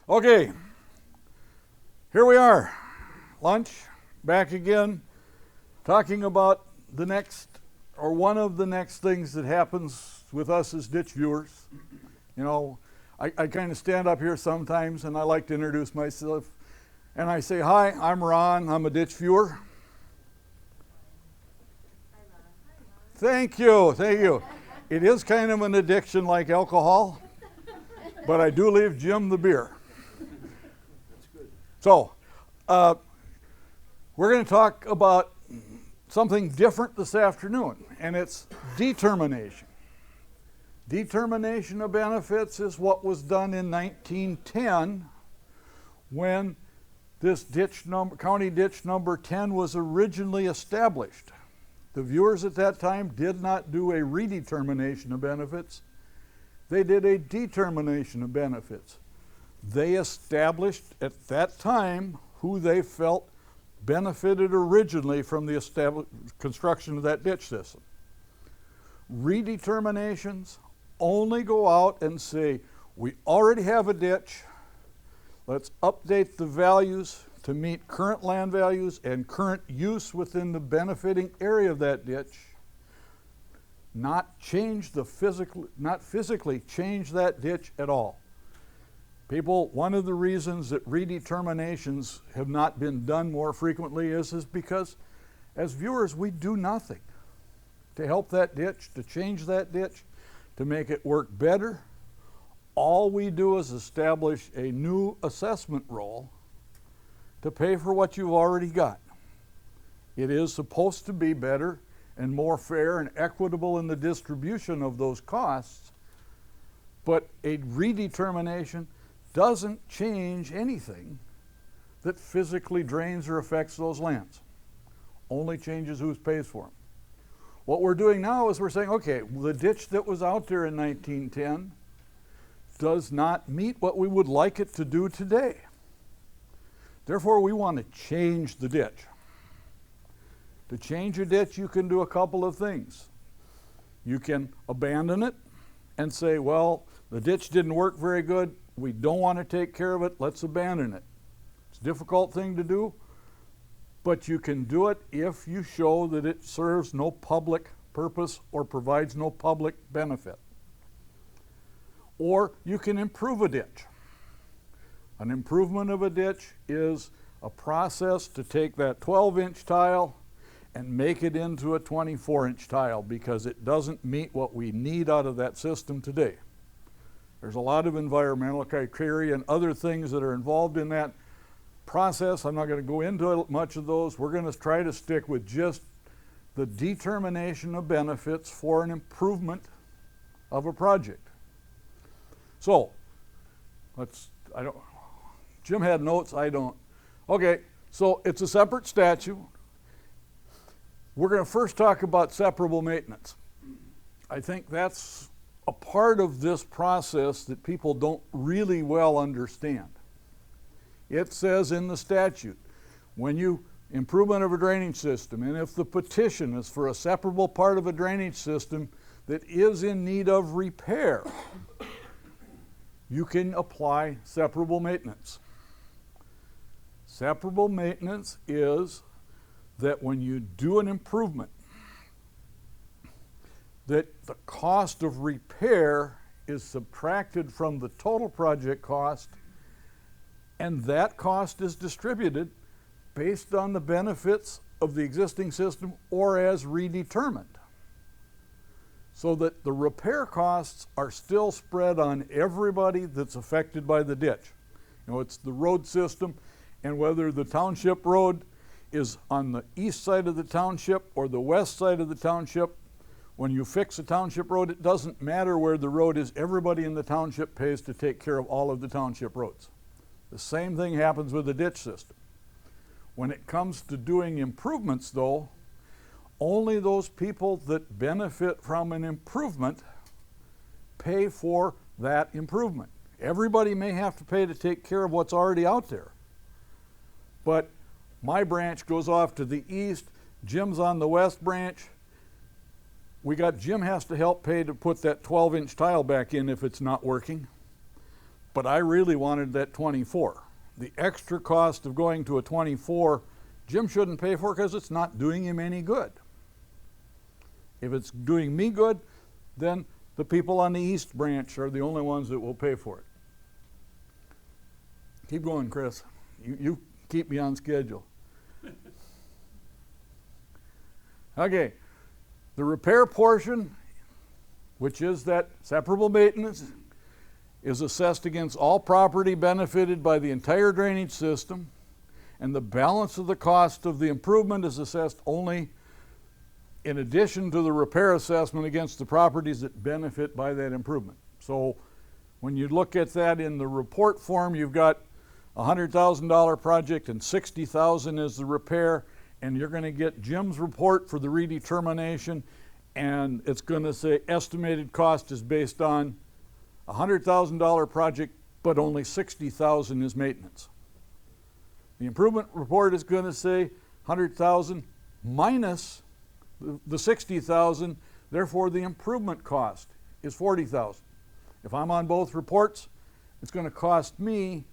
Okay, here we are, lunch, back again, talking about the next, or one of the next things that happens with us as ditch viewers. You know, I kind of stand up here sometimes and I like to introduce myself. And I say, hi, I'm Ron, I'm a ditch viewer. Thank you, thank you. It is kind of an addiction like alcohol, but I do leave Jim the beer. That's good. So, we're going to talk about something different this afternoon, and it's determination. Determination of benefits is what was done in 1910 when this county ditch number 10 was originally established. The viewers at that time did not do a redetermination of benefits. They did a determination of benefits. They established at that time who they felt benefited originally from the construction of that ditch system. Redeterminations only go out and say, we already have a ditch, let's update the values to meet current land values and current use within the benefiting area of that ditch, not physically change that ditch at all. People, one of the reasons that redeterminations have not been done more frequently is because as viewers we do nothing to help that ditch, to change that ditch, to make it work better. All we do is establish a new assessment role to pay for what you've already got. It is supposed to be better and more fair and equitable in the distribution of those costs, but a redetermination doesn't change anything that physically drains or affects those lands. Only changes who pays for them. What we're doing now is we're saying, okay, the ditch that was out there in 1910 does not meet what we would like it to do today. Therefore, we want to change the ditch. To change a ditch, you can do a couple of things. You can abandon it and say, well, the ditch didn't work very good, we don't want to take care of it, let's abandon it. It's a difficult thing to do, but you can do it if you show that it serves no public purpose or provides no public benefit. Or you can improve a ditch. An improvement of a ditch is a process to take that 12-inch tile and make it into a 24-inch tile because it doesn't meet what we need out of that system today. There's a lot of environmental criteria and other things that are involved in that process. I'm not going to go into much of those. We're going to try to stick with just the determination of benefits for an improvement of a project. So, Jim had notes, I don't. Okay, so it's a separate statute. We're going to first talk about separable maintenance. I think that's a part of this process that people don't really well understand. It says in the statute, when you improvement of a drainage system, and if the petition is for a separable part of a drainage system that is in need of repair, you can apply separable maintenance. Separable maintenance is that when you do an improvement, that the cost of repair is subtracted from the total project cost, and that cost is distributed based on the benefits of the existing system or as redetermined. So that the repair costs are still spread on everybody that's affected by the ditch. You know, it's the road system, and whether the township road is on the east side of the township or the west side of the township, when you fix a township road, it doesn't matter where the road is. Everybody in the township pays to take care of all of the township roads. The same thing happens with the ditch system. When it comes to doing improvements, though, only those people that benefit from an improvement pay for that improvement. Everybody may have to pay to take care of what's already out there. But my branch goes off to the east, Jim's on the west branch. Jim has to help pay to put that 12-inch tile back in if it's not working. but I really wanted that 24. The extra cost of going to a 24, Jim shouldn't pay for because it's not doing him any good. If it's doing me good, then the people on the East Branch are the only ones that will pay for it. Keep going, Chris. You keep me on schedule. Okay, the repair portion, which is that separable maintenance, is assessed against all property benefited by the entire drainage system, and the balance of the cost of the improvement is assessed only in addition to the repair assessment against the properties that benefit by that improvement. So when you look at that in the report form, you've got a $100,000 project and $60,000 is the repair, and you're going to get Jim's report for the redetermination, and it's going to say estimated cost is based on a $100,000 project, but only $60,000 is maintenance. The improvement report is going to say $100,000 minus the $60,000, therefore the improvement cost is $40,000. If I'm on both reports, it's going to cost me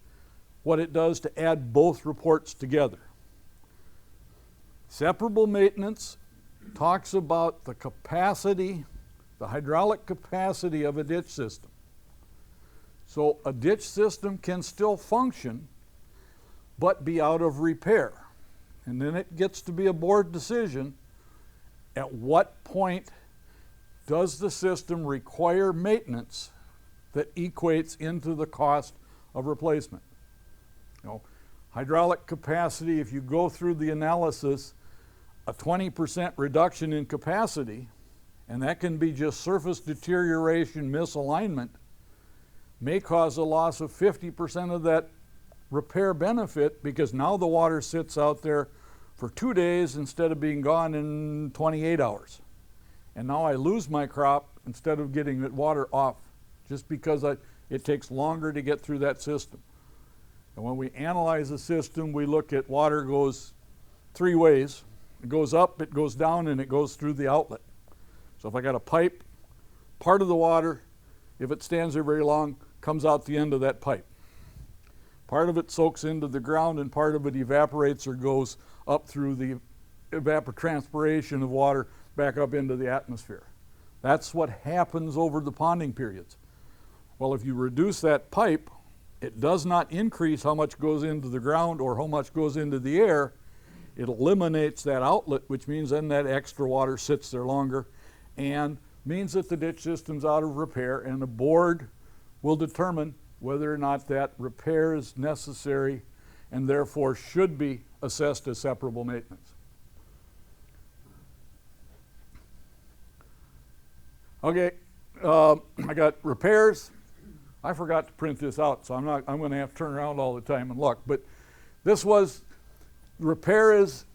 what it does to add both reports together. Separable maintenance talks about the capacity, the hydraulic capacity of a ditch system. So a ditch system can still function, but be out of repair. And then it gets to be a board decision. At what point does the system require maintenance that equates into the cost of replacement? You know, hydraulic capacity, if you go through the analysis, a 20% reduction in capacity, and that can be just surface deterioration, misalignment, may cause a loss of 50% of that repair benefit because now the water sits out there for 2 days instead of being gone in 28 hours. And now I lose my crop instead of getting the water off just because it takes longer to get through that system. And when we analyze the system, we look at water goes 3 ways. It goes up, it goes down, and it goes through the outlet. So if I got a pipe, part of the water, if it stands there very long, comes out the end of that pipe. Part of it soaks into the ground and part of it evaporates or goes up through the evapotranspiration of water back up into the atmosphere. That's what happens over the ponding periods. Well, if you reduce that pipe, it does not increase how much goes into the ground or how much goes into the air. It eliminates that outlet, which means then that extra water sits there longer and means that the ditch system's out of repair, and the board will determine whether or not that repair is necessary and therefore should be assessed as separable maintenance. Okay, I got repairs. I forgot to print this out, so I'm going to have to turn around all the time and look. But this was, repair is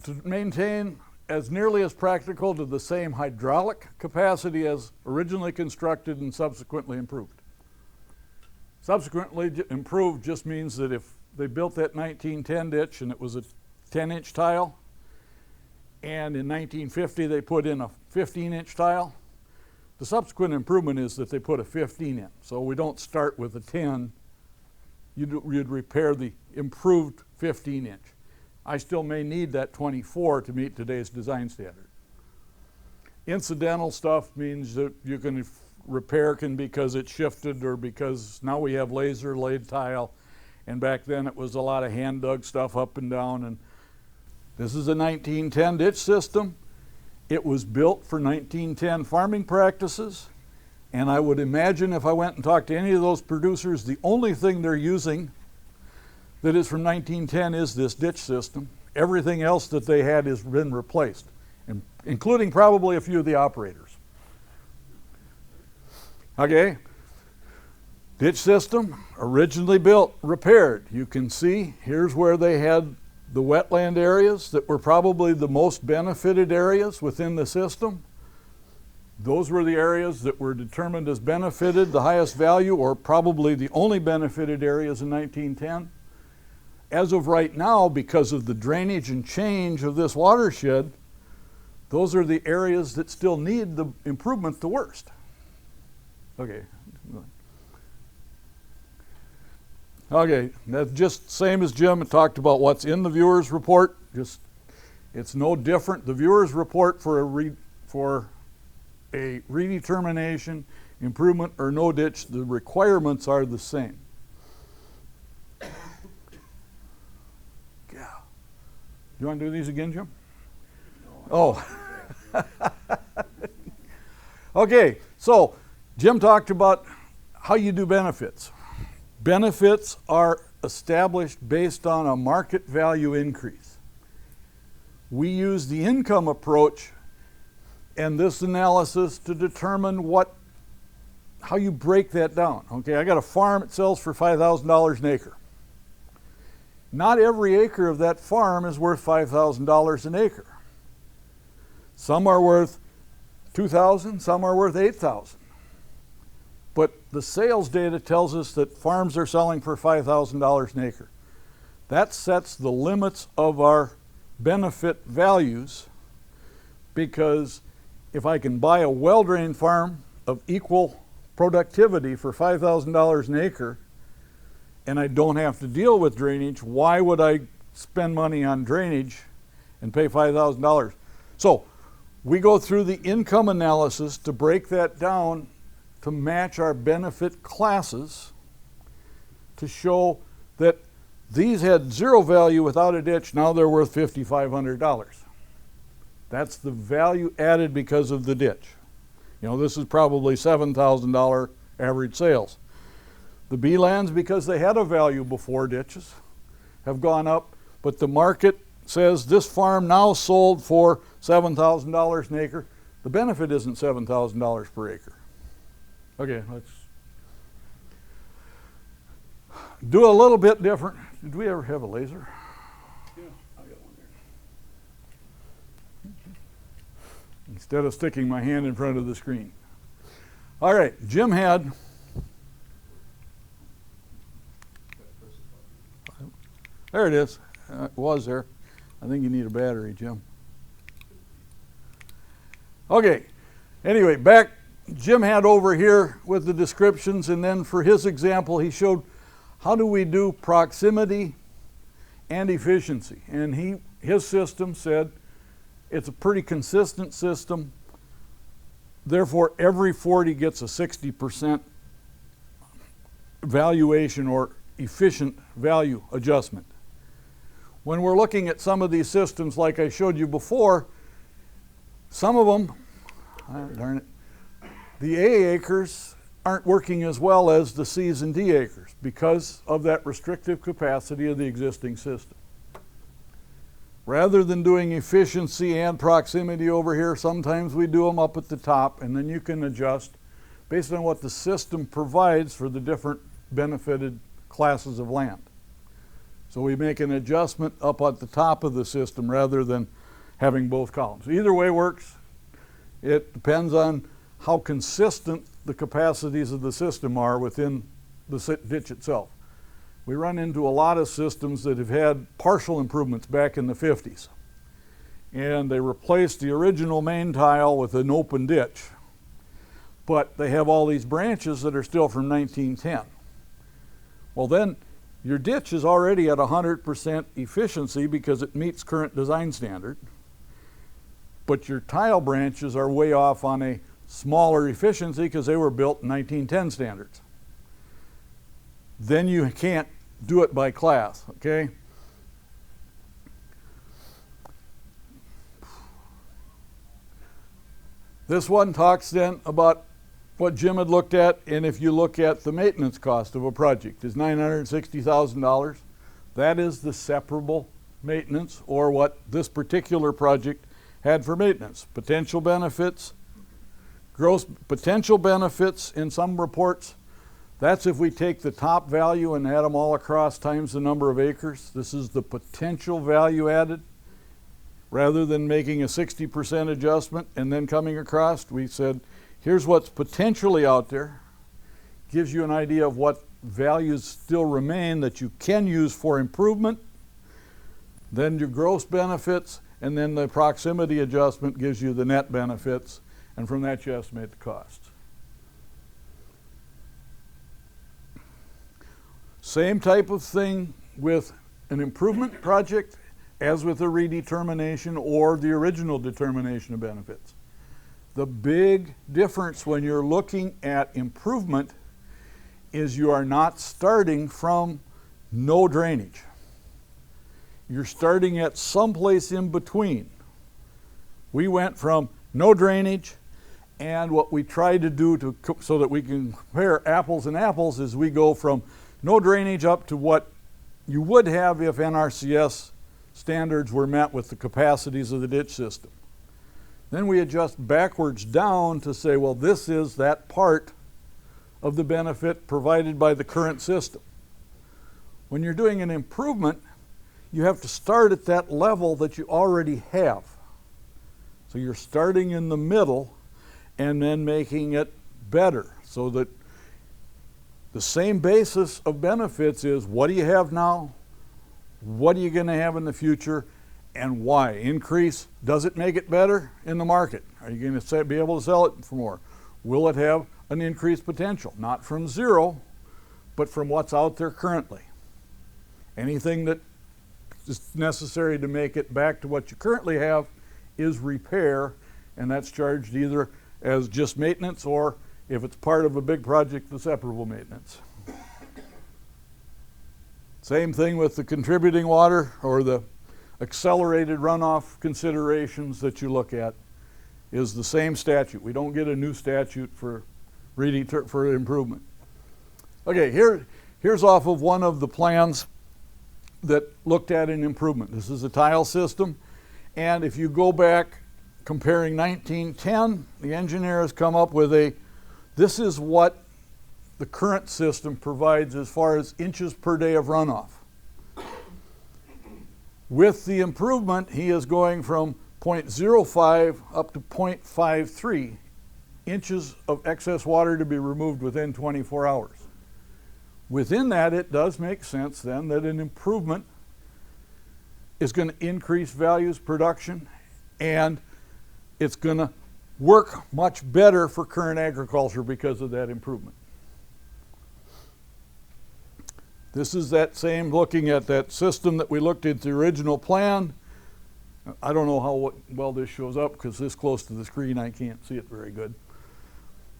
to maintain as nearly as practical to the same hydraulic capacity as originally constructed and subsequently improved. Subsequently improved just means that if they built that 1910 ditch and it was a 10-inch tile, and in 1950 they put in a 15-inch tile, the subsequent improvement is that they put a 15 in. So we don't start with a 10. You'd repair the improved 15-inch. I still may need that 24 to meet today's design standard. Incidental stuff means that you can repair because it shifted or because now we have laser laid tile, and back then it was a lot of hand dug stuff up and down. And this is a 1910 ditch system. It was built for 1910 farming practices, and I would imagine if I went and talked to any of those producers, the only thing they're using that is from 1910 is this ditch system. Everything else that they had has been replaced, including probably a few of the operators. Okay, ditch system, originally built, repaired. You can see here's where they had the wetland areas that were probably the most benefited areas within the system. Those were the areas that were determined as benefited, the highest value, or probably the only benefited areas in 1910. As of right now, because of the drainage and change of this watershed, those are the areas that still need the improvement the worst. Okay. Okay, that's just same as Jim talked about what's in the viewer's report. Just it's no different. The viewer's report for a redetermination, improvement, or no ditch, the requirements are the same. Yeah. You want to do these again, Jim? No. Oh. Okay, so Jim talked about how you do benefits. Benefits are established based on a market value increase. We use the income approach and this analysis to determine how you break that down. Okay, I got a farm that sells for $5,000 an acre. Not every acre of that farm is worth $5,000 an acre. Some are worth $2,000, some are worth $8,000. But the sales data tells us that farms are selling for $5,000 an acre. That sets the limits of our benefit values, because if I can buy a well-drained farm of equal productivity for $5,000 an acre and I don't have to deal with drainage, why would I spend money on drainage and pay $5,000? So we go through the income analysis to break that down to match our benefit classes to show that these had zero value without a ditch, now they're worth $5,500. That's the value added because of the ditch. You know, this is probably $7,000 average sales. The B lands, because they had a value before ditches, have gone up, but the market says this farm now sold for $7,000 an acre. The benefit isn't $7,000 per acre. Okay, let's do a little bit different. Did we ever have a laser? Yeah, I got one there. Instead of sticking my hand in front of the screen. All right, Jim had. There it is. It was there. I think you need a battery, Jim. Okay, anyway, back. Jim had over here with the descriptions, and then for his example he showed how do we do proximity and efficiency. And his system said it's a pretty consistent system, therefore every 40 gets a 60% valuation or efficient value adjustment. When we're looking at some of these systems like I showed you before, some of them, darn it, the A acres aren't working as well as the C's and D acres because of that restrictive capacity of the existing system. Rather than doing efficiency and proximity over here, sometimes we do them up at the top, and then you can adjust based on what the system provides for the different benefited classes of land. So we make an adjustment up at the top of the system rather than having both columns. Either way works. It depends on how consistent the capacities of the system are within the ditch itself. We run into a lot of systems that have had partial improvements back in the 50s. And they replaced the original main tile with an open ditch. But they have all these branches that are still from 1910. Well, then your ditch is already at 100% efficiency because it meets current design standard. But your tile branches are way off on a smaller efficiency because they were built in 1910 standards. Then you can't do it by class, okay? This one talks then about what Jim had looked at, and if you look at the maintenance cost of a project is $960,000. That is the separable maintenance, or what this particular project had for maintenance. Potential benefits, gross potential benefits in some reports, that's if we take the top value and add them all across times the number of acres. This is the potential value added. Rather than making a 60% adjustment and then coming across, we said, here's what's potentially out there. Gives you an idea of what values still remain that you can use for improvement. Then your gross benefits, and then the proximity adjustment gives you the net benefits, and from that you estimate the costs. Same type of thing with an improvement project as with a redetermination or the original determination of benefits. The big difference when you're looking at improvement is you are not starting from no drainage. You're starting at someplace in between. We went from no drainage, and what we tried to do so that we can compare apples and apples is we go from no drainage up to what you would have if NRCS standards were met with the capacities of the ditch system. Then we adjust backwards down to say, well, this is that part of the benefit provided by the current system. When you're doing an improvement, you have to start at that level that you already have. So you're starting in the middle and then making it better, so that the same basis of benefits is what do you have now, what are you going to have in the future, and why. Increase, does it make it better in the market? Are you going to be able to sell it for more? Will it have an increased potential? Not from zero, but from what's out there currently. Anything that is necessary to make it back to what you currently have is repair, and that's charged either as just maintenance or, if it's part of a big project, the separable maintenance. Same thing with the contributing water or the accelerated runoff considerations that you look at is the same statute. We don't get a new statute for improvement. Okay, here's off of one of the plans that looked at an improvement. This is a tile system, and if you go back comparing 1910, the engineer has come up with this is what the current system provides as far as inches per day of runoff. With the improvement, he is going from 0.05 up to 0.53 inches of excess water to be removed within 24 hours. Within that, it does make sense then that an improvement is going to increase values production, and it's going to work much better for current agriculture because of that improvement. This is that same looking at that system that we looked at the original plan. I don't know how well this shows up because this close to the screen I can't see it very good.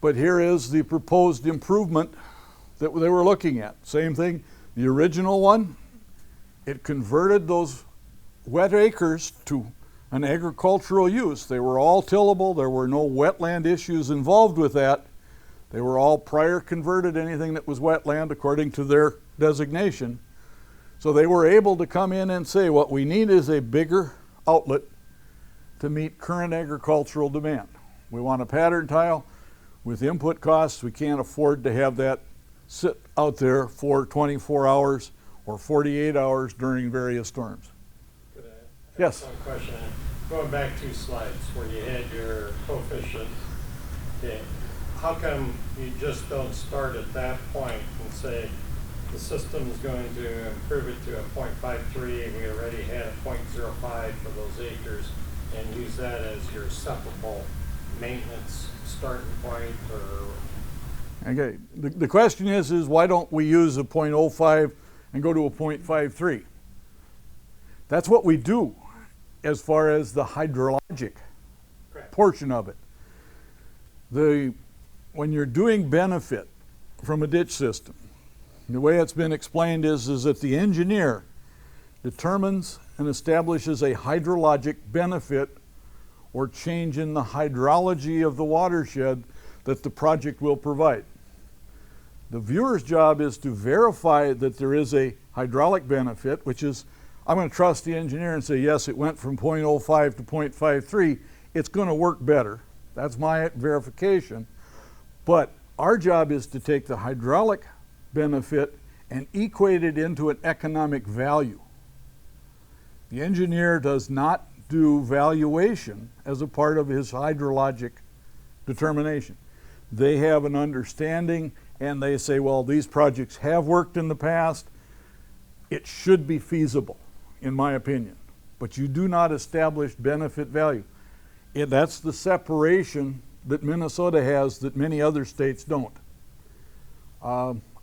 But here is the proposed improvement that they were looking at. Same thing, the original one, it converted those wet acres to an agricultural use. They were all tillable. There were no wetland issues involved with that. They were all prior converted, anything that was wetland according to their designation. So they were able to come in and say what we need is a bigger outlet to meet current agricultural demand. We want a pattern tile. With input costs, we can't afford to have that sit out there for 24 hours or 48 hours during various storms. Could I ask Yes. one question? Going back 2 slides where you had your coefficient, okay, how come you just don't start at that point and say the system is going to improve it to a 0.53 and we already had a 0.05 for those acres, and use that as your separable maintenance starting point? Or Okay, the question is why don't we use a 0.05 and go to a 0.53? That's what we do as far as the hydrologic Correct. portion of it. When you're doing benefit from a ditch system, the way it's been explained is that the engineer determines and establishes a hydrologic benefit or change in the hydrology of the watershed that the project will provide. The viewer's job is to verify that there is a hydraulic benefit, which is, I'm going to trust the engineer and say, yes, it went from 0.05 to 0.53. It's going to work better. That's my verification. But our job is to take the hydraulic benefit and equate it into an economic value. The engineer does not do valuation as a part of his hydrologic determination. They have an understanding and they say, well, these projects have worked in the past. It should be feasible, in my opinion. But you do not establish benefit value. That's the separation that Minnesota has that many other states don't.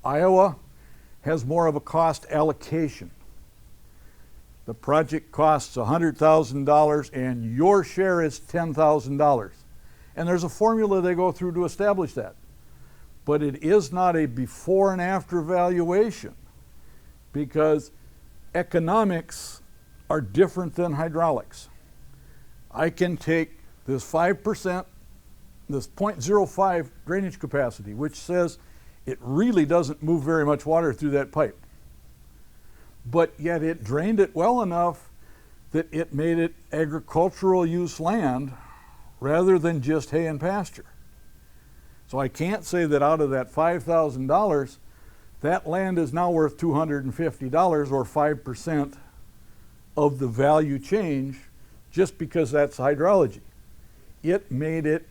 Iowa has more of a cost allocation. The project costs $100,000 and your share is $10,000. And there's a formula they go through to establish that. But it is not a before and after valuation, because economics are different than hydraulics. I can take this 5%, this 0.05 drainage capacity, which says it really doesn't move very much water through that pipe, but yet it drained it well enough that it made it agricultural use land rather than just hay and pasture. So I can't say that out of that $5,000, that land is now worth $250 or 5% of the value change just because that's hydrology. It made it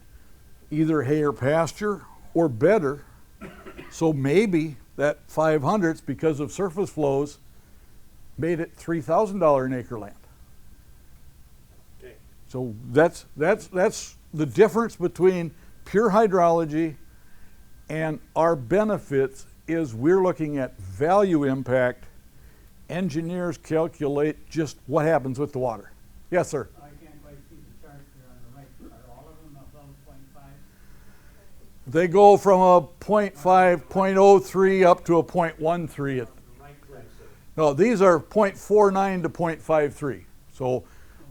either hay or pasture or better. So maybe that 500s, because of surface flows, made it $3,000 an acre land. Okay. So that's the difference between pure hydrology and our benefits. Is we're looking at value impact. Engineers calculate just what happens with the water. Yes, sir. I can't quite see the chart here on the right. Are all of them above 0.5? They go from a 0.5, 0.03 up to a 0.13. Right side. No, these are 0.49 to 0.53. So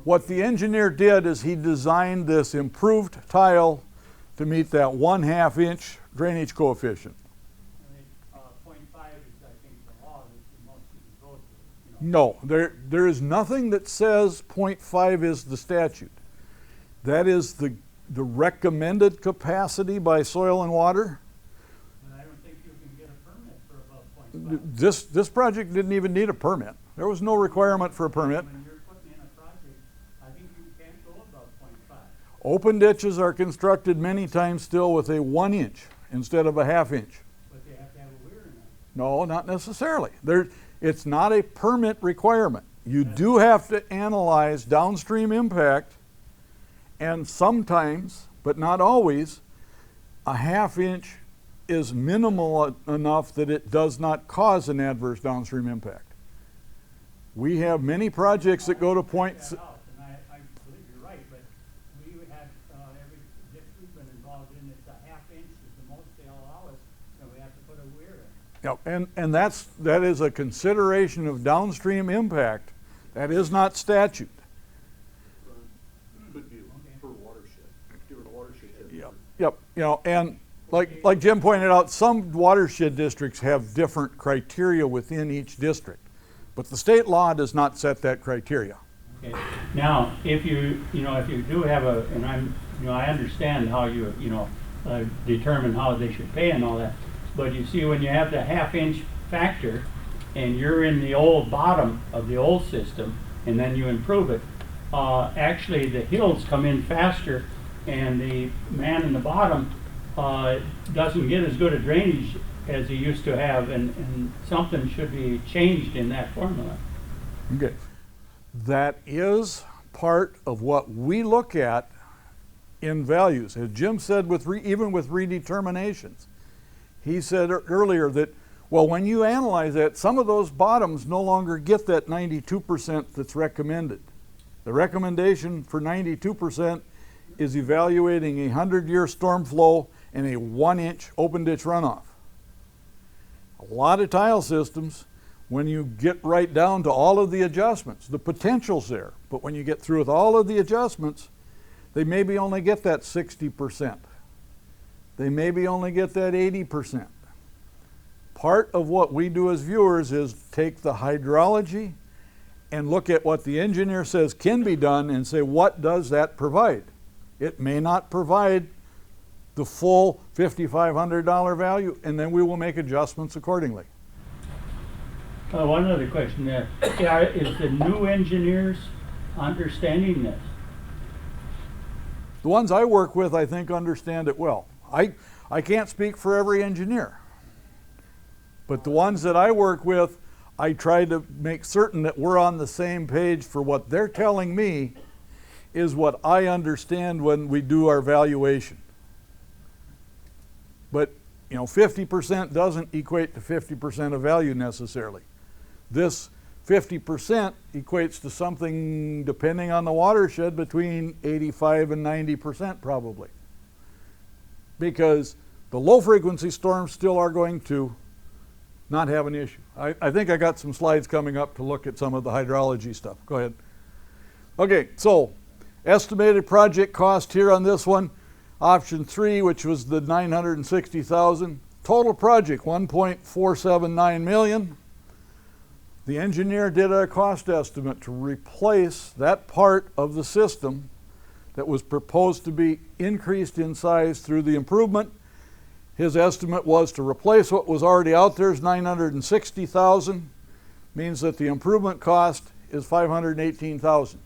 what the engineer did is he designed this improved tile to meet that 1/2 inch drainage coefficient. 0.5 is, I think, the law that most people go to. You know. No, there is nothing that says 0.5 is the statute. That is the recommended capacity by soil and water. But I don't think you can get a permit for above 0.5. This project didn't even need a permit. There was no requirement for a permit. When you're putting in a project, I think you can't go above 0.5. Open ditches are constructed many times still with a 1 inch instead of a 1/2 inch. But they have to have a weir in it. No, not necessarily. It's not a permit requirement. You do have to analyze downstream impact, and sometimes, but not always, a 1/2 inch is minimal enough that it does not cause an adverse downstream impact. We have many projects that go to points. That out, and I believe you're right, but we would have, every ditch we've been involved in, it's a 1/2 inch is the most they'll allow us, and we have to put a weir in. Yep, and that is a consideration of downstream impact. That is not statute. Could be per watershed, different watershed. Yep, you know, and like Jim pointed out, some watershed districts have different criteria within each district, but the state law does not set that criteria. Okay. Now, if you do have and I understand how you determine how they should pay and all that, but you see, when you have the 1/2 inch factor and you're in the old bottom of the old system and then you improve it, actually the hills come in faster and the man in the bottom doesn't get as good a drainage as he used to have, and something should be changed in that formula. Okay. That is part of what we look at in values. As Jim said, even with redeterminations, he said earlier that, well, when you analyze that, some of those bottoms no longer get that 92% that's recommended. The recommendation for 92% is evaluating a 100-year storm flow and a 1 inch open ditch runoff. A lot of tile systems, when you get right down to all of the adjustments, the potential's there, but when you get through with all of the adjustments, they maybe only get that 60%. They maybe only get that 80%. Part of what we do as viewers is take the hydrology and look at what the engineer says can be done and say, what does that provide? It may not provide the full $5,500 value, and then we will make adjustments accordingly. One other question there. Is the new engineers understanding this? The ones I work with, I think, understand it well. I can't speak for every engineer, but the ones that I work with, I try to make certain that we're on the same page for what they're telling me is what I understand when we do our valuation. But You know, 50% doesn't equate to 50% of value necessarily. This 50% equates to something, depending on the watershed, between 85 and 90% probably. Because the low frequency storms still are going to not have an issue. I think I got some slides coming up to look at some of the hydrology stuff. Go ahead. Okay, so estimated project cost here on this one, option 3, which was the $960,000. Total project, $1.479 million. The engineer did a cost estimate to replace that part of the system that was proposed to be increased in size through the improvement. His estimate was to replace what was already out there is $960,000, means that the improvement cost is $518,000.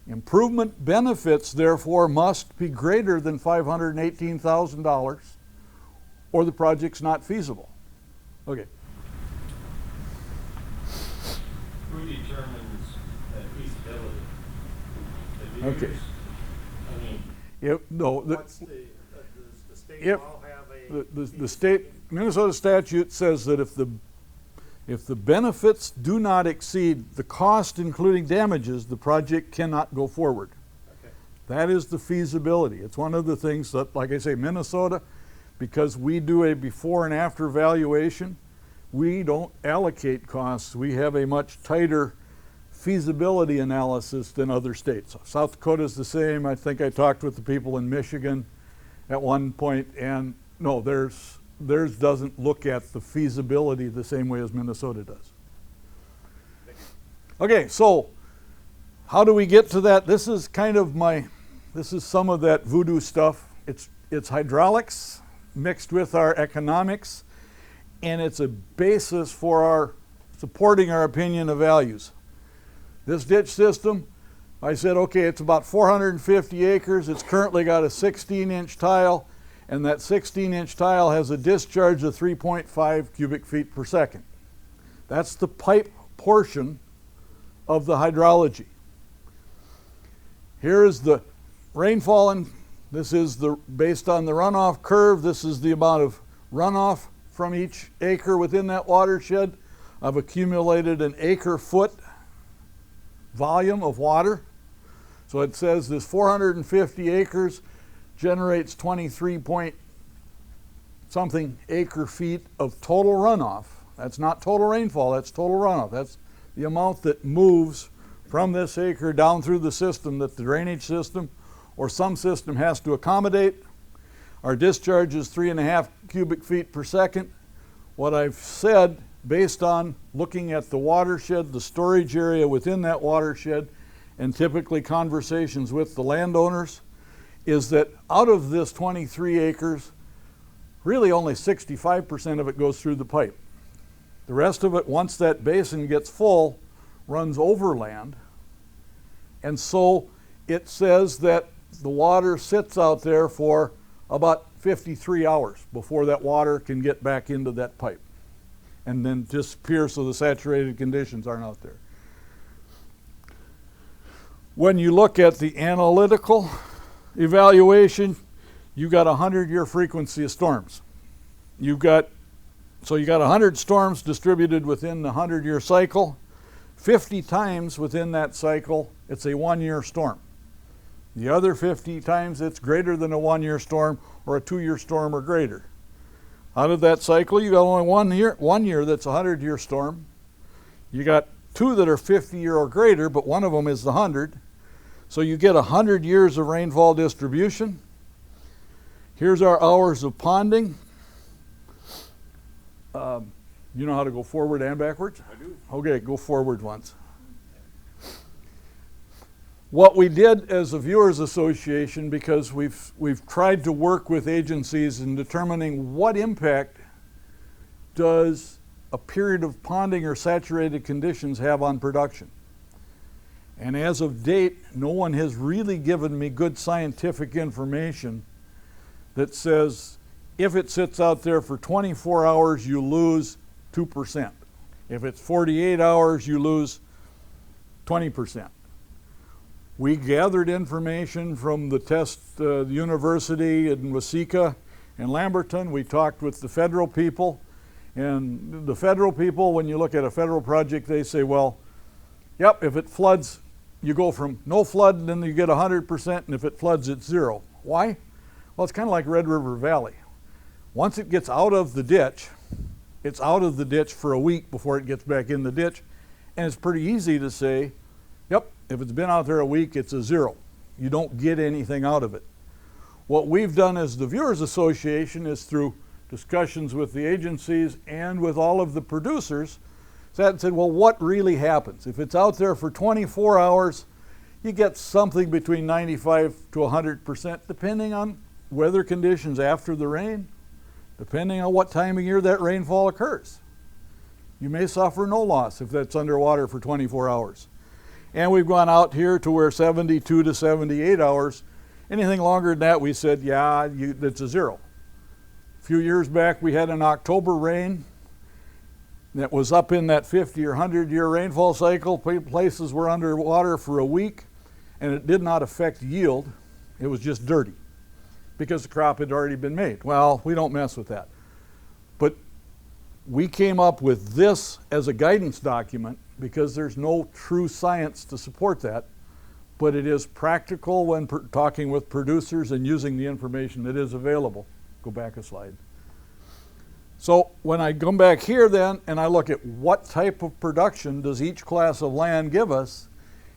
Improvement benefits, therefore, must be greater than $518,000 or the project's not feasible. Okay. Who determines feasibility? The Okay. viewers? I mean, What's does the state If law have a? the state, Minnesota statute says that if the benefits do not exceed the cost including damages, the project cannot go forward. Okay. That is the feasibility. It's one of the things that, like I say, Minnesota, because we do a before and after valuation, we don't allocate costs. We have a much tighter feasibility analysis than other states. South Dakota is the same. I think I talked with the people in Michigan at one point, and no, theirs doesn't look at the feasibility the same way as Minnesota does. Okay, so how do we get to that? This is some of that voodoo stuff. It's hydraulics mixed with our economics, and it's a basis for supporting our opinion of values. This ditch system, I said, okay, it's about 450 acres. It's currently got a 16-inch tile, and that 16-inch tile has a discharge of 3.5 cubic feet per second. That's the pipe portion of the hydrology. Here is the rainfall, this is based on the runoff curve. This is the amount of runoff from each acre within that watershed. I've accumulated an acre-foot volume of water. So it says this 450 acres generates 23 point something acre feet of total runoff. That's not total rainfall, that's total runoff. That's the amount that moves from this acre down through the system that the drainage system or some system has to accommodate. Our discharge is 3.5 cubic feet per second. What I've said, based on looking at the watershed, the storage area within that watershed, and typically conversations with the landowners, is that out of this 23 acres, really only 65% of it goes through the pipe. The rest of it, once that basin gets full, runs overland. And so it says that the water sits out there for about 53 hours before that water can get back into that pipe and then disappear so the saturated conditions aren't out there. When you look at the analytical evaluation, you got a 100-year frequency of storms. You got 100 storms distributed within the 100-year cycle. 50 times within that cycle, it's a 1-year storm. The other 50 times, it's greater than a 1-year storm or a 2-year storm or greater. Out of that cycle, you got only 1 year that's a 100-year storm. You got 2 that are 50-year or greater, but one of them is the 100. So you get 100 years of rainfall distribution. Here's our hours of ponding. You know how to go forward and backwards? I do. Okay, go forward once. What we did as a Viewers Association, because we've tried to work with agencies in determining what impact does a period of ponding or saturated conditions have on production. And as of date, no one has really given me good scientific information that says if it sits out there for 24 hours, you lose 2%. If it's 48 hours, you lose 20%. We gathered information from the university in Waseca In Lamberton, we talked with the federal people, and the federal people, when you look at a federal project, they say, well, yep, if it floods, you go from no flood, and then you get 100%, and if it floods, it's 0. Why? Well, it's kind of like Red River Valley. Once it gets out of the ditch, it's out of the ditch for a week before it gets back in the ditch, and it's pretty easy to say, yep, if it's been out there a week, it's a 0. You don't get anything out of it. What we've done as the Viewers Association is through discussions with the agencies and with all of the producers, sat and said, well, what really happens? If it's out there for 24 hours, you get something between 95 to 100%, depending on weather conditions after the rain, depending on what time of year that rainfall occurs. You may suffer no loss if that's underwater for 24 hours. And we've gone out here to where 72 to 78 hours, anything longer than that, we said, yeah, it's a 0. A few years back, we had an October rain that was up in that 50 or 100-year rainfall cycle. Places were underwater for a week, and it did not affect yield. It was just dirty because the crop had already been made. Well, we don't mess with that. But we came up with this as a guidance document because there's no true science to support that, but it is practical when talking with producers and using the information that is available. Go back a slide. So when I come back here then and I look at what type of production does each class of land give us,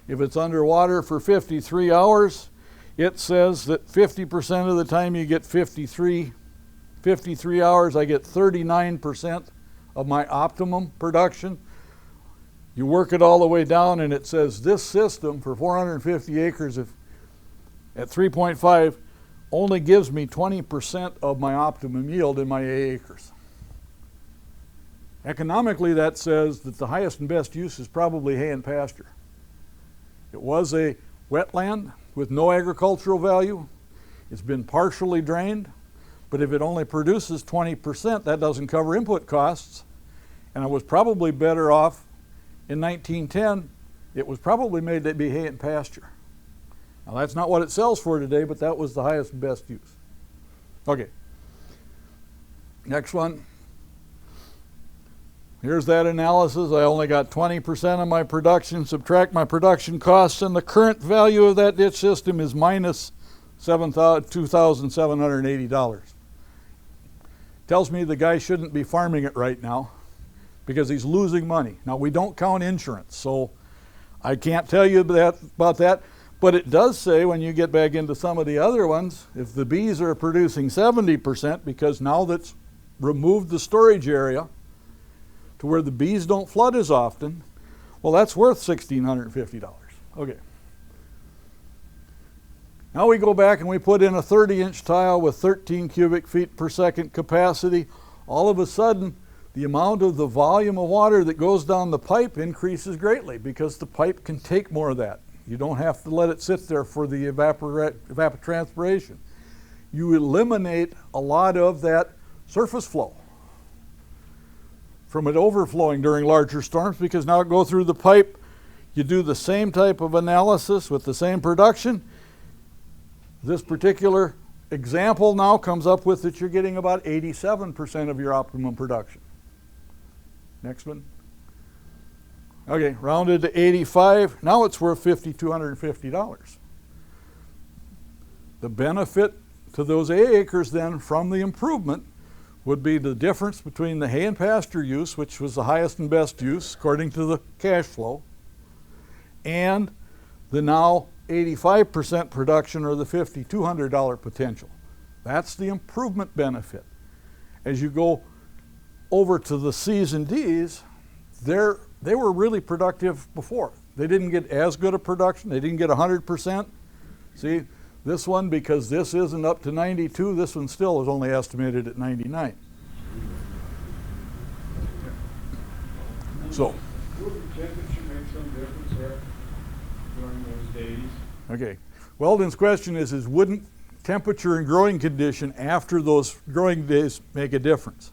if it's underwater for 53 hours, it says that 50% of the time you get 53 hours, I get 39% of my optimum production. You work it all the way down and it says this system for 450 acres at 3.5 only gives me 20% of my optimum yield in my A acres. Economically, that says that the highest and best use is probably hay and pasture. It was a wetland with no agricultural value. It's been partially drained, but if it only produces 20%, that doesn't cover input costs. And I was probably better off in 1910, it was probably made to be hay and pasture. Now that's not what it sells for today, but that was the highest and best use. Okay, next one. Here's that analysis. I only got 20% of my production, subtract my production costs, and the current value of that ditch system is minus $2,780. Tells me the guy shouldn't be farming it right now because he's losing money. Now we don't count insurance, so I can't tell you about that, but it does say when you get back into some of the other ones, if the bees are producing 70%, because now that's removed the storage area to where the bees don't flood as often, well, that's worth $1,650. Okay. Now we go back and we put in a 30-inch tile with 13 cubic feet per second capacity. All of a sudden, the amount of the volume of water that goes down the pipe increases greatly because the pipe can take more of that. You don't have to let it sit there for the evapotranspiration. You eliminate a lot of that surface flow from it overflowing during larger storms because now it goes through the pipe. You do the same type of analysis with the same production. This particular example now comes up with that you're getting about 87% of your optimum production. Next one. Okay, rounded to 85. Now it's worth $5,250. The benefit to those A acres then from the improvement would be the difference between the hay and pasture use, which was the highest and best use according to the cash flow, and the now 85% production or the $5,200 potential. That's the improvement benefit. As you go over to the C's and D's, they were really productive before. They didn't get as good a production. They didn't get 100%. See, this one, because this isn't up to 92, this one still is only estimated at 99. So, Would the temperature make some difference there during those days? okay. Weldon's question is wouldn't temperature and growing condition after those growing days make a difference?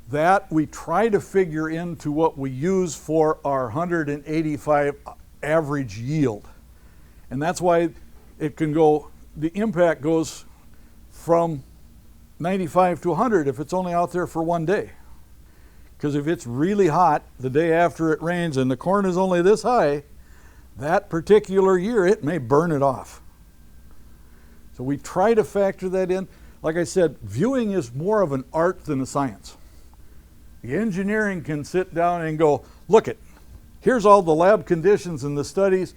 That we try to figure into what we use for our 185 average yield. And that's why it can go, the impact goes from 95 to 100 if it's only out there for one day. Because if it's really hot the day after it rains and the corn is only this high, that particular year it may burn it off. So we try to factor that in. Like I said, viewing is more of an art than a science. The engineering can sit down and go, look it, here's all the lab conditions and the studies,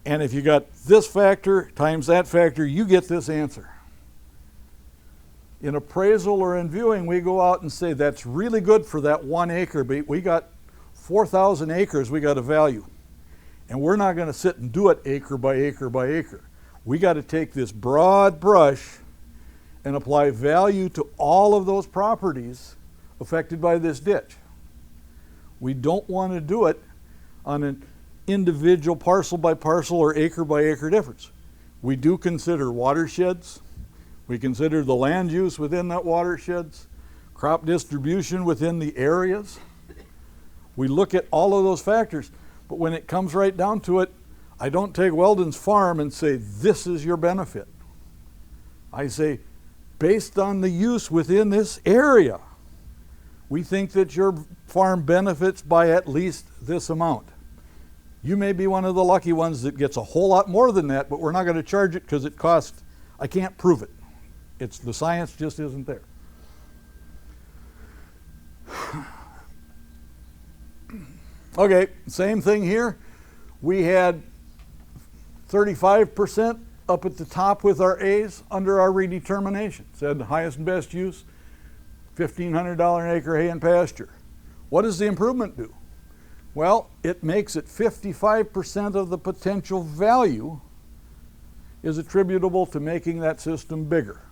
and if you got this factor times that factor, you get this answer. In appraisal or in viewing, we go out and say that's really good for that 1 acre, but we got 4,000 acres we got to value. And we're not going to sit and do it acre by acre by acre. We got to take this broad brush and apply value to all of those properties affected by this ditch. We don't want to do it on an individual parcel by parcel or acre by acre difference. We do consider watersheds. We consider the land use within that watersheds, crop distribution within the areas. We look at all of those factors, but when it comes right down to it, I don't take Weldon's farm and say, this is your benefit. I say, based on the use within this area, we think that your farm benefits by at least this amount. You may be one of the lucky ones that gets a whole lot more than that, but we're not going to charge it because it costs, I can't prove it. It's the science just isn't there. Okay, same thing here. We had 35% up at the top with our A's under our redetermination. Said highest and best use, $1,500 an acre hay and pasture. What does the improvement do? Well, it makes it 55% of the potential value is attributable to making that system bigger.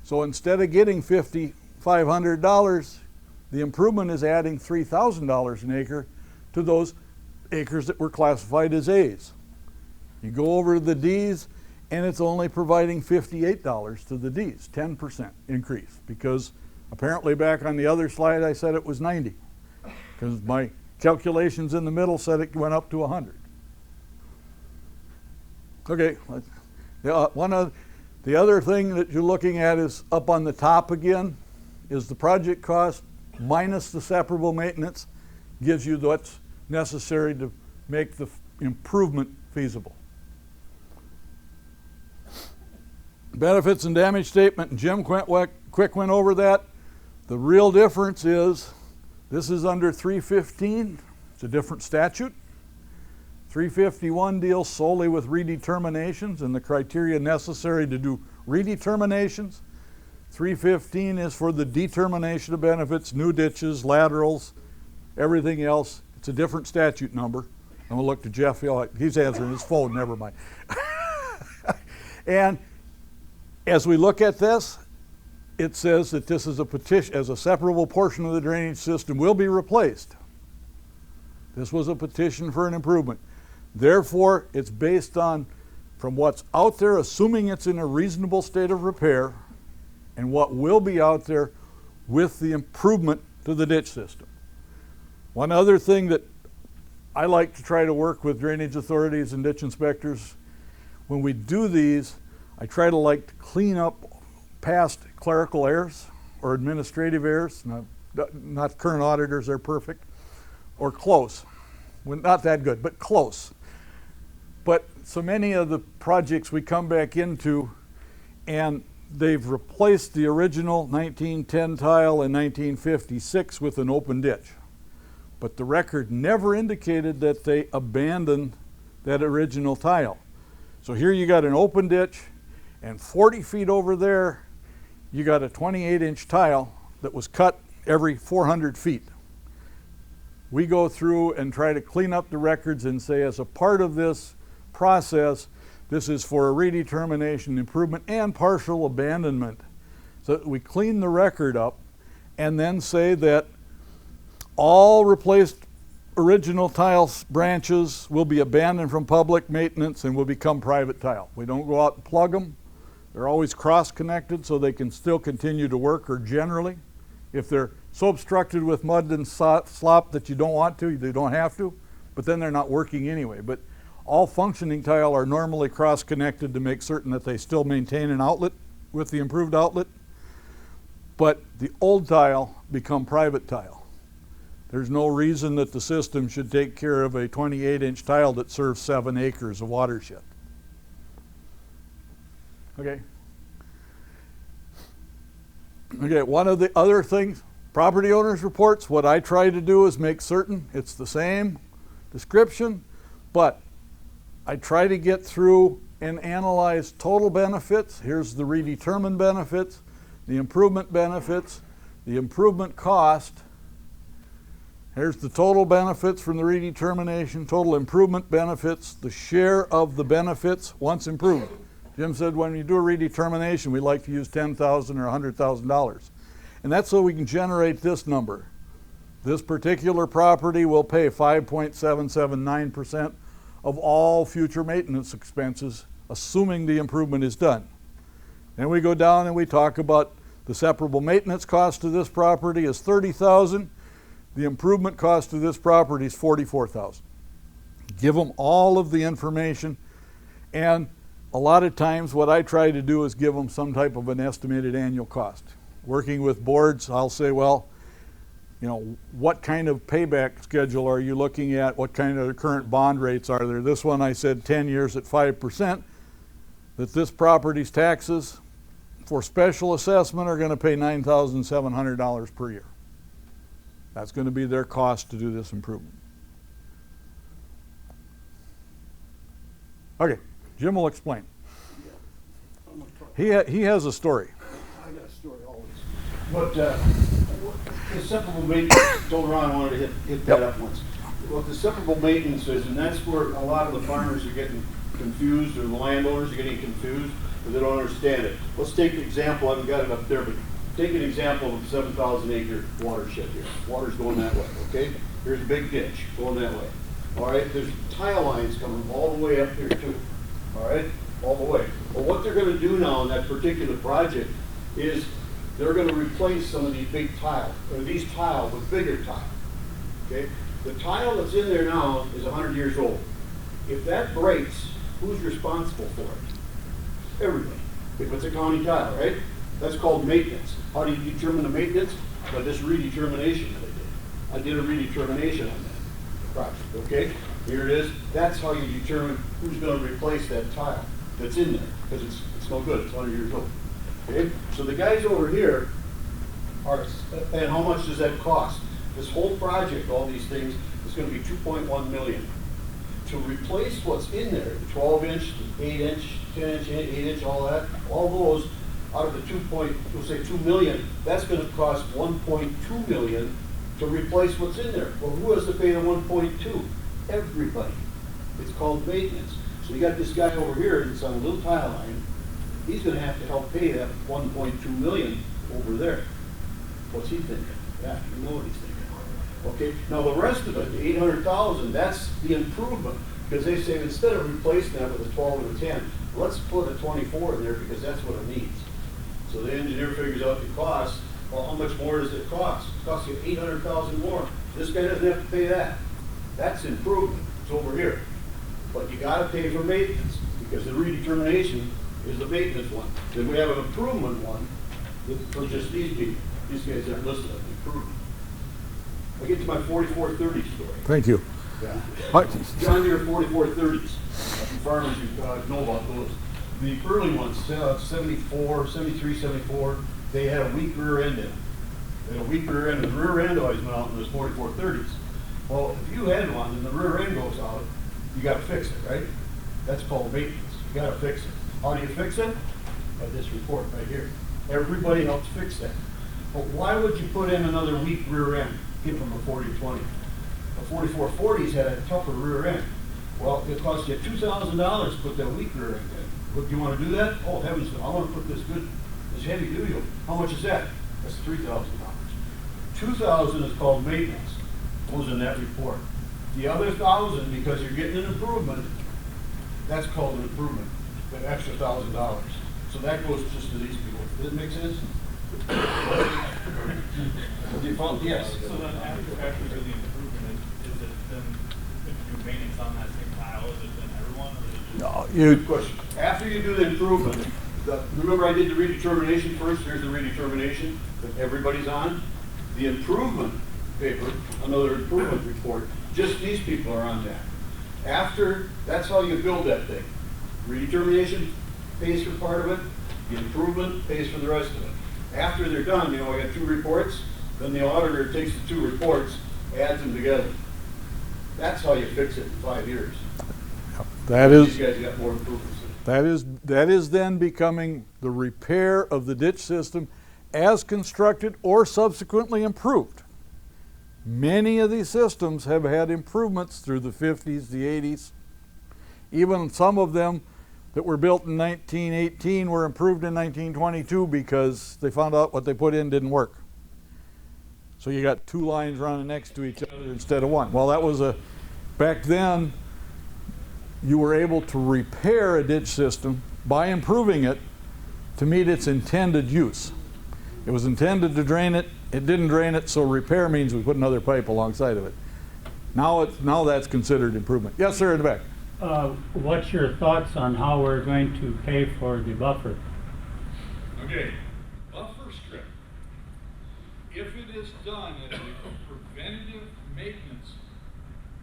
So instead of getting $5,500, the improvement is adding $3,000 an acre to those acres that were classified as A's. You go over to the D's, and it's only providing $58 to the D's, 10% increase, because apparently back on the other slide I said it was 90, because my calculations in the middle said it went up to 100. Okay, the other thing that you're looking at is up on the top again, is the project cost minus the separable maintenance gives you what's necessary to make the improvement feasible. Benefits and damage statement, and Jim quick went over that. The real difference is this is under 315. It's a different statute. 351 deals solely with redeterminations and the criteria necessary to do redeterminations. 315 is for the determination of benefits, new ditches, laterals, everything else. It's a different statute number. I'm going to look to Jeff. He's answering his phone, never mind. And as we look at this, it says that this is a petition, as a separable portion of the drainage system will be replaced. This was a petition for an improvement. Therefore, it's based on, from what's out there, assuming it's in a reasonable state of repair, and what will be out there with the improvement to the ditch system. One other thing that I like to try to work with drainage authorities and ditch inspectors, when we do these, I try to clean up past clerical errors or administrative errors. Not current auditors, they're perfect, or close. Well, not that good, but close. But so many of the projects we come back into, and they've replaced the original 1910 tile in 1956 with an open ditch. But the record never indicated that they abandoned that original tile. So here you got an open ditch, and 40 feet over there, you got a 28-inch tile that was cut every 400 feet. We go through and try to clean up the records and say, as a part of this process, this is for a redetermination, improvement, and partial abandonment. So we clean the record up and then say that all replaced original tile branches will be abandoned from public maintenance and will become private tile. We don't go out and plug them. They're always cross-connected so they can still continue to work, or generally. If they're so obstructed with mud and slop that you don't want to, you don't have to, but then they're not working anyway. But all functioning tile are normally cross-connected to make certain that they still maintain an outlet with the improved outlet. but the old tile become private tile. There's no reason that the system should take care of a 28-inch tile that serves 7 acres of watershed. Okay. Okay, one of the other things, property owners reports, what I try to do is make certain it's the same description, but I try to get through and analyze total benefits. Here's the redetermined benefits, the improvement benefits, the improvement cost. Here's the total benefits from the redetermination, total improvement benefits, the share of the benefits once improved. Jim said when you do a redetermination, we like to use $10,000 or $100,000. And that's so we can generate this number. This particular property will pay 5.779% of all future maintenance expenses, assuming the improvement is done. Then we go down and we talk about the separable maintenance cost of this property is $30,000. The improvement cost of this property is $44,000. Give them all of the information, and a lot of times what I try to do is give them some type of an estimated annual cost. Working with boards, I'll say, well, you know, what kind of payback schedule are you looking at? What kind of current bond rates are there? This one I said 10 years at 5%, that this property's taxes for special assessment are going to pay $9,700 per year. That's going to be their cost to do this improvement. Okay, Jim will explain. He has a story. I got a story always. The separable maintenance, told Ron I wanted to hit that up once. What the separable maintenance is, and that's where a lot of the farmers are getting confused, or the landowners are getting confused, because they don't understand it. Let's take an example, I haven't got it up there, but take an example of a 7,000 acre watershed here. Water's going that way, okay? Here's a big ditch going that way. All right, there's tile lines coming all the way up here too. All right, all the way. Well, what they're going to do now in that particular project is they're going to replace some of these big tile, or these tile with bigger tile. Okay, the tile that's in there now is 100 years old. If that breaks, who's responsible for it? Everybody. If it's a county tile, right? That's called maintenance. How do you determine the maintenance? By this redetermination that I did. I did a redetermination on that project, okay? Here it is. That's how you determine who's going to replace that tile that's in there, because it's no good. It's 100 years old. Okay? So the guys over here are, and how much does that cost? This whole project, all these things, is going to be $2.1 million. To replace what's in there, the 12-inch, the 8-inch, 10-inch, 8-inch, all that, all those, out of the we'll say $2 million, that's going to cost $1.2 million to replace what's in there. Well, who has to pay the 1.2? Everybody. It's called maintenance. So you got this guy over here that's on a little tile line. He's going to have to help pay that 1.2 million over there. What's he thinking? Yeah, you know what he's thinking. Okay. Now the rest of it, the 800,000, that's the improvement, because they say instead of replacing that with a 12 and a 10, let's put a 24 in there because that's what it needs. So the engineer figures out the cost. Well, how much more does it cost? It costs you 800,000 more. This guy doesn't have to pay that. That's improvement. It's over here. But you got to pay for maintenance, because the redetermination is the maintenance one. Then we have an improvement one for just these people. These guys aren't listed as improvement. I get to my 4430 story. Thank you. Yeah. Hi. John Deere 4430s. Farmers you know about those. The early ones, 74, 73, 74, they had a weak rear end in them. They had a weak rear end. The rear end always went out in those 4430s. Well, if you had one and the rear end goes out, you got to fix it, right? That's called maintenance. You got to fix it. How do you fix it? By this report right here. Everybody helps fix that. But why would you put in another weak rear end? Give them a 4020. The 4440s had a tougher rear end. Well, it cost you $2,000 to put that weak rear end in. But do you want to do that? Oh, heavens no. I want to put this heavy duty one. How much is that? That's $3,000. $2,000 is called maintenance. Goes in that report. The other $1,000, because you're getting an improvement, that's called an improvement. The extra $1,000. So that goes just to these people. Does that make sense? Yes. So then after you do the improvement, is it then, if you do maintenance on that same tile, is it then everyone, or is it just? No, Good question. After you do the improvement, Remember I did the redetermination first? Here's the redetermination that everybody's on. The improvement paper, another improvement report, just these people are on that. After, that's how you build that thing. Redetermination pays for part of it, the improvement pays for the rest of it. After they're done, you know, I got 2 reports, then the auditor takes the 2 reports, adds them together. That's how you fix it in 5 years. That is, These guys got more improvements. that is then becoming the repair of the ditch system as constructed or subsequently improved. Many of these systems have had improvements through the 50s, the 80s. Even some of them that were built in 1918 were improved in 1922 because they found out what they put in didn't work. So you got 2 lines running next to each other instead of 1. Well, that was back then you were able to repair a ditch system by improving it to meet its intended use. It was intended to drain it, it didn't drain it, so repair means we put another pipe alongside of it. Now that's considered improvement. Yes, sir, in the back. What's your thoughts on how we're going to pay for the buffer? Okay, buffer strip. If it is done as a preventative maintenance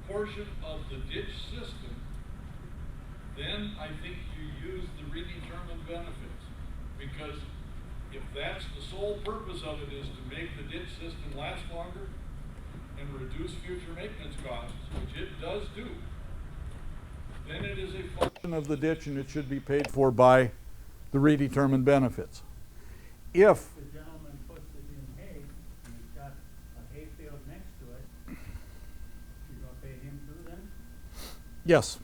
portion of the ditch system, then I think you use the redetermined benefits. Because if that's the sole purpose of it is to make the ditch system last longer and reduce future maintenance costs, which it does do, then it is a function Of the ditch, and it should be paid for by the redetermined benefits. If The gentleman puts it in hay, and he's got a hay field next to it, you gonna pay him too then? yes,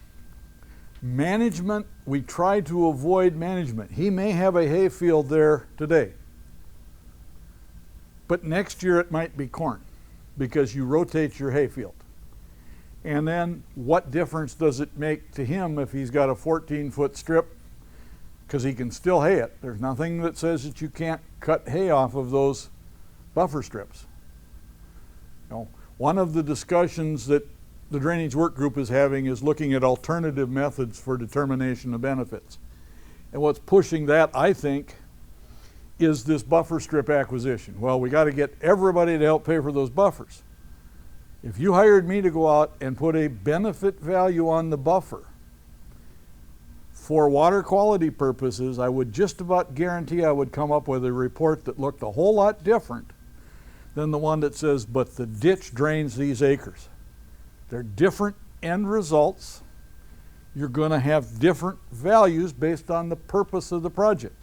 management, we try to avoid management. He may have a hay field there today, but next year it might be corn because you rotate your hay field. And then what difference does it make to him if he's got a 14-foot strip? Because he can still hay it. There's nothing that says that you can't cut hay off of those buffer strips. You know, one of the discussions that the drainage work group is having is looking at alternative methods for determination of benefits. And what's pushing that, I think, is this buffer strip acquisition. Well, we got to get everybody to help pay for those buffers. If you hired me to go out and put a benefit value on the buffer for water quality purposes, I would just about guarantee I would come up with a report that looked a whole lot different than the one that says, but the ditch drains these acres. They're different end results. You're going to have different values based on the purpose of the project.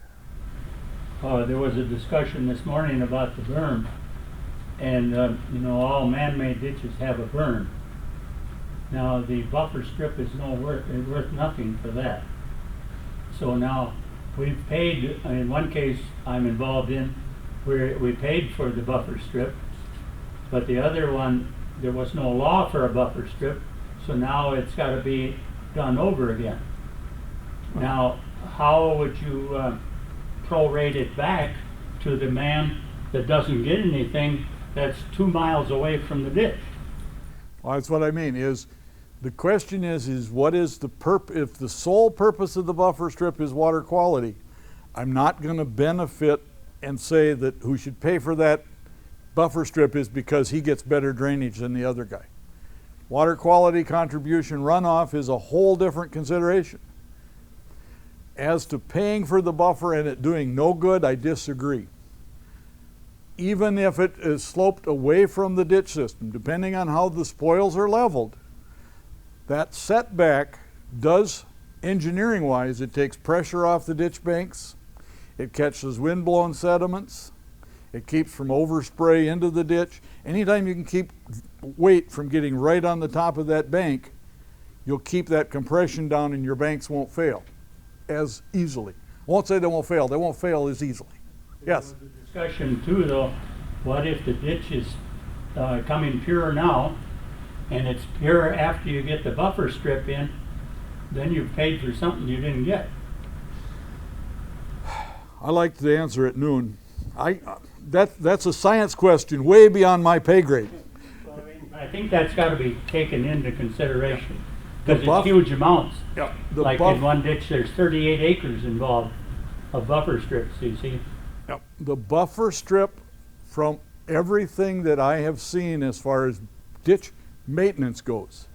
There was a discussion this morning about the berm. And, you know, all man-made ditches have a berm. Now, the buffer strip is worth nothing for that. So now, we've paid, in one case I'm involved in, where we paid for the buffer strip, but the other one, there was no law for a buffer strip, so now it's got to be done over again. Now, how would you prorate it back to the man that doesn't get anything that's 2 miles away from the ditch? Well, that's what I mean, is the question is what is the if the sole purpose of the buffer strip is water quality, I'm not going to benefit and say that who should pay for that buffer strip is because he gets better drainage than the other guy. Water quality contribution runoff is a whole different consideration. As to paying for the buffer and it doing no good, I disagree. Even if it is sloped away from the ditch system, depending on how the spoils are leveled, that setback does, engineering-wise, it takes pressure off the ditch banks, it catches wind-blown sediments, it keeps from overspray into the ditch. Anytime you can keep weight from getting right on the top of that bank, you'll keep that compression down and your banks won't fail as easily. I won't say they won't fail as easily. Yes? There was a discussion too, though, what if the ditch is coming pure now, and it's pure after you get the buffer strip in, then you've paid for something you didn't get? I like to answer at noon. That's a science question way beyond my pay grade. Well, I think that's got to be taken into consideration, because The it's huge amounts. Yep. Like in one ditch, there's 38 acres involved buffer strips, you see. Yep. The buffer strip, from everything that I have seen as far as ditch maintenance goes,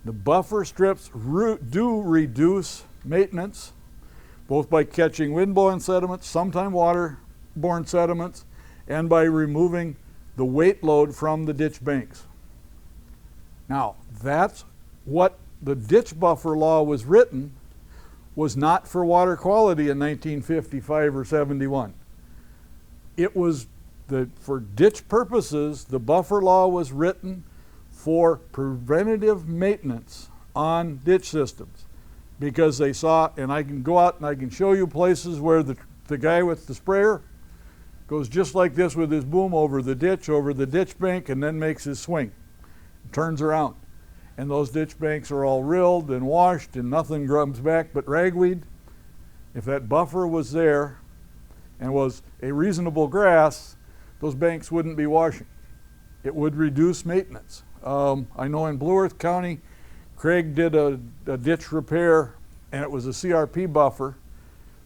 the buffer strips do reduce maintenance, both by catching windblown sediments, sometimes waterborne sediments, and by removing the weight load from the ditch banks. Now, that's what the ditch buffer law was written, was not for water quality in 1955 or 71. It was for ditch purposes, the buffer law was written for preventative maintenance on ditch systems, because they saw, and I can go out and I can show you places where the guy with the sprayer goes just like this with his boom over the ditch bank, and then makes his swing, turns around. And those ditch banks are all rilled and washed and nothing comes back but ragweed. If that buffer was there and was a reasonable grass, those banks wouldn't be washing. It would reduce maintenance. I know in Blue Earth County, Craig did a ditch repair, and it was a CRP buffer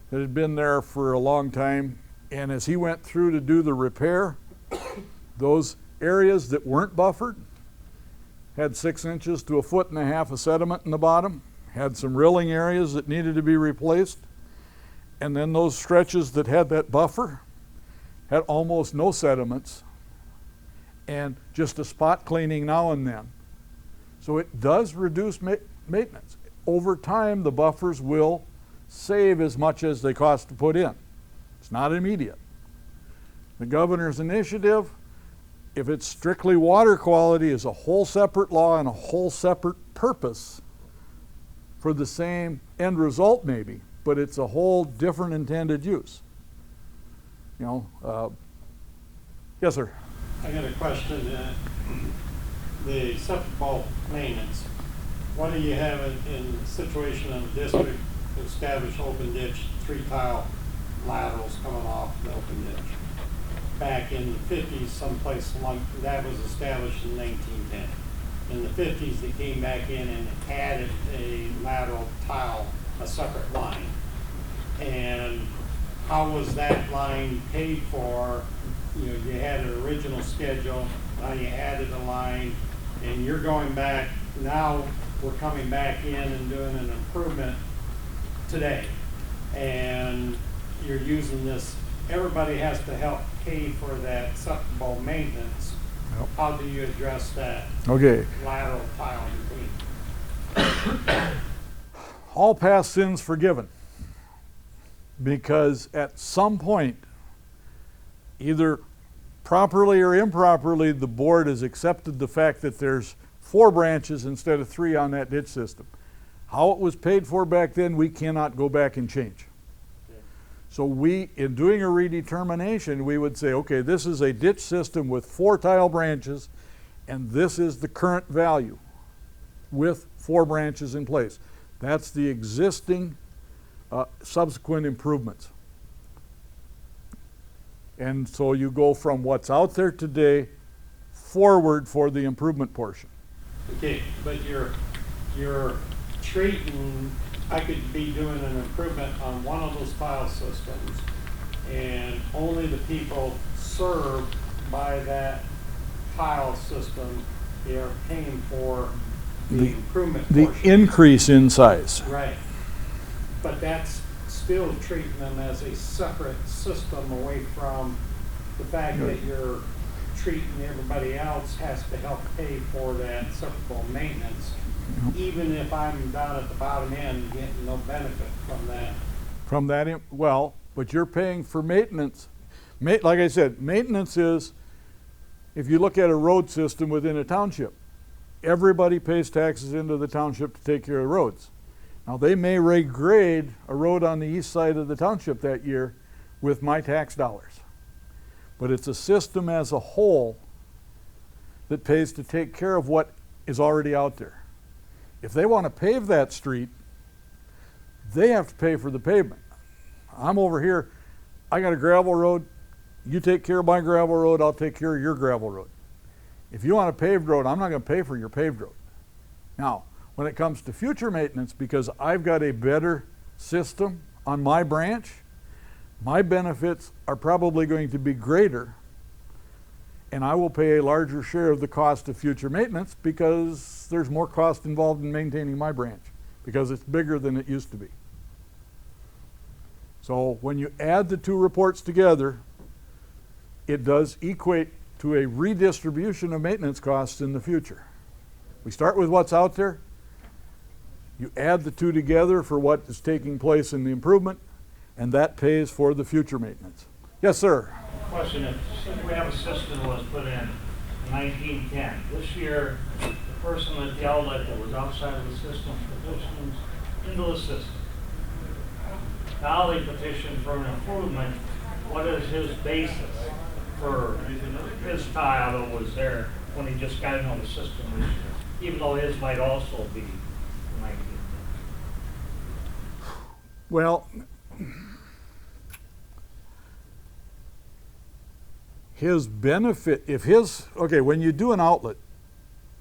that had been there for a long time. And as he went through to do the repair, those areas that weren't buffered had 6 inches to 1.5 foot of sediment in the bottom, had some rilling areas that needed to be replaced, and then those stretches that had that buffer had almost no sediments and just a spot cleaning now and then. So it does reduce maintenance. Over time, the buffers will save as much as they cost to put in. It's not immediate. The governor's initiative, if it's strictly water quality, is a whole separate law and a whole separate purpose for the same end result maybe, but it's a whole different intended use. You know, yes, sir. I got a question. The separable maintenance, what do you have in the situation in the district to establish open ditch, 3-tile laterals coming off the open ditch? Back in the 50s, someplace along, that was established in 1910. In the 50s, they came back in and added a lateral tile, a separate line. And how was that line paid for? You know, you had an original schedule, now you added a line, and you're going back, now we're coming back in and doing an improvement today. And you're using this, everybody has to help pay for that separable maintenance. Yep. How do you address that Okay. lateral tile between? All past sins forgiven. Because at some point, either properly or improperly, the board has accepted the fact that there's 4 branches instead of 3 on that ditch system. How it was paid for back then, we cannot go back and change. Okay. So we, in doing a redetermination, we would say, okay, this is a ditch system with 4 tile branches, and this is the current value with 4 branches in place. That's the existing subsequent improvements. And so you go from what's out there today forward for the improvement portion. Okay, but you're treating, I could be doing an improvement on one of those tile systems, and only the people served by that tile system, they are paying for the improvement The portion. increase in size. Right. But that's still treating them as a separate system away from the fact that you're treating everybody else has to help pay for that separable maintenance, even if I'm down at the bottom end getting no benefit from that. From that, well, but you're paying for maintenance. Like I said, maintenance is, if you look at a road system within a township, everybody pays taxes into the township to take care of roads. Now, they may regrade a road on the east side of the township that year with my tax dollars. But it's a system as a whole that pays to take care of what is already out there. If they want to pave that street, they have to pay for the pavement. I'm over here, I got a gravel road, you take care of my gravel road, I'll take care of your gravel road. If you want a paved road, I'm not going to pay for your paved road. Now, when it comes to future maintenance, because I've got a better system on my branch, my benefits are probably going to be greater, and I will pay a larger share of the cost of future maintenance because there's more cost involved in maintaining my branch because it's bigger than it used to be. So when you add the two reports together, it does equate to a redistribution of maintenance costs in the future. We start with what's out there. You add the two together for what is taking place in the improvement, and that pays for the future maintenance. Yes, sir. Question is, since we have a system that was put in 1910, this year, the person at the outlet that was outside of the system petitions into the system. Now they petition for an improvement. What is his basis for his tile that was there when he just got into the system this year? Even though his might also be 1910. Well, his benefit, if his, okay, when you do an outlet,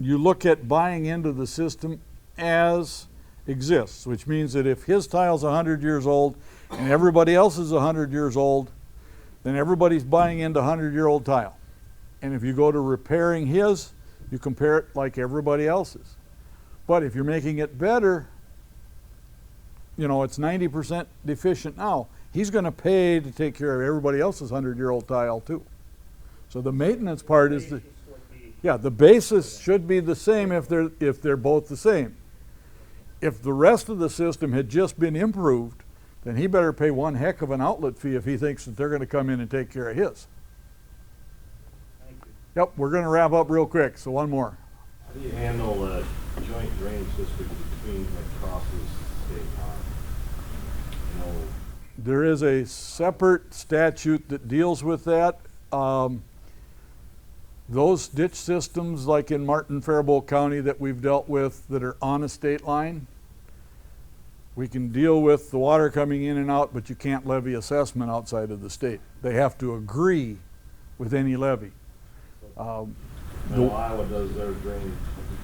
you look at buying into the system as exists, which means that if his tile's 100 years old and everybody else is 100 years old, then everybody's buying into 100-year-old tile. And if you go to repairing his, you compare it like everybody else's. But if you're making it better, you know, it's 90% deficient now, he's going to pay to take care of everybody else's 100-year-old tile too. So the maintenance part is the, yeah, the basis should be the same if they're both the same. If the rest of the system had just been improved, then he better pay one heck of an outlet fee if he thinks that they're going to come in and take care of his. Thank you. Yep, we're going to wrap up real quick, so one more. How do you handle joint drainage district between across the state line? You know, There is a separate statute that deals with that. Those ditch systems like in Martin Faribault County that we've dealt with that are on a state line, we can deal with the water coming in and out, but you can't levy assessment outside of the state. They have to agree with any levy. Iowa does their drainage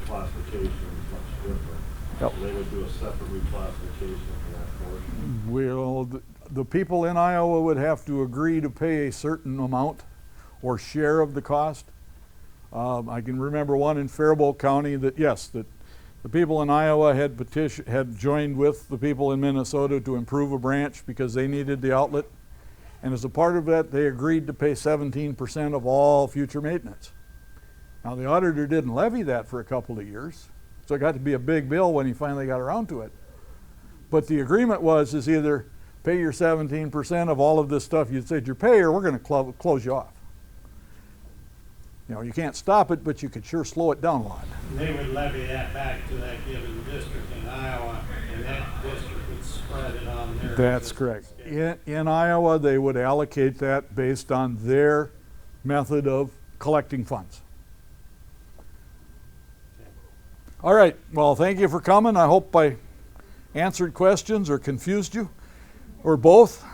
classification much different. Yep. So they would do a separate reclassification for that portion. Well, the people in Iowa would have to agree to pay a certain amount or share of the cost. I can remember one in Faribault County that, yes, that the people in Iowa had joined with the people in Minnesota to improve a branch because they needed the outlet. And as a part of that, they agreed to pay 17% of all future maintenance. Now, the auditor didn't levy that for a couple of years, so it got to be a big bill when he finally got around to it. But the agreement is either pay your 17% of all of this stuff you said you pay, or we're going to close you off. You know, you can't stop it, but you could sure slow it down a lot. They would levy that back to that given district in Iowa, and that district would spread it on their. That's correct. In Iowa, they would allocate that based on their method of collecting funds. All right, well, thank you for coming. I hope I answered questions or confused you, or both.